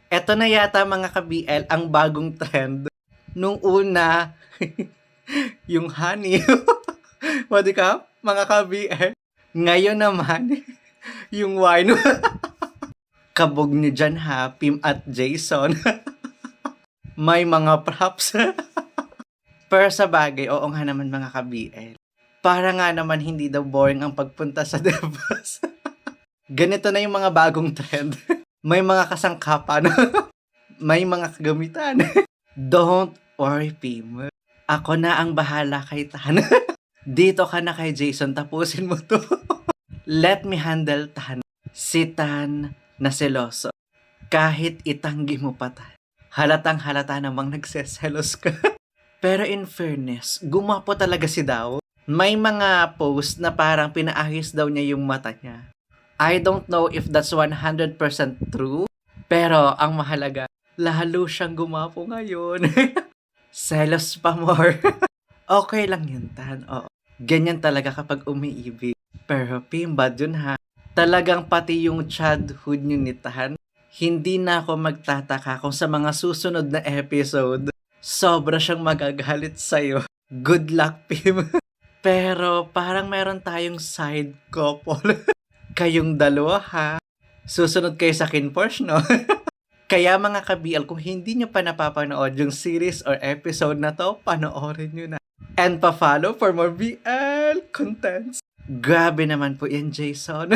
Eto na yata mga ka-BL ang bagong trend. Nung una, yung honey. Pwede ka, mga ka-BL. Ngayon naman, yung wine. Kabog nyo dyan ha, Pim at Jason. May mga props. Pero sa bagay, oo nga naman mga ka-BL. Para nga naman hindi daw boring ang pagpunta sa Devas. Ganito na yung mga bagong trend. May mga kasangkapan. May mga kagamitan. Don't worry, Pim. Ako na ang bahala kay Tan. Dito ka na kay Jason, tapusin mo to. Let me handle Tan. Si Tan na seloso. Kahit itanggi mo pa Tan. Halatang halata namang nagseselos ka. Pero in fairness, gumapo talaga si Daw. May mga post na parang pinaayos daw niya yung mata niya. I don't know if that's 100% true. Pero ang mahalaga, lalo siyang gumapo ngayon. Selos pa more. Okay lang yun, Tan. Oo. Ganyan talaga kapag umiibig. Pero Pim, bad yun ha. Talagang pati yung childhood nyo ni Tan, hindi na ako magtataka kung sa mga susunod na episode, sobra siyang magagalit sa'yo. Good luck, Pim. Pero parang meron tayong side couple. Kayong dalawa ha. Susunod kayo sa Kinporsche, no? Kaya mga ka-BL, kung hindi nyo pa napapanood yung series or episode na to, panoorin nyo na. And pa-follow for more BL contents. Grabe naman po yan, Jason.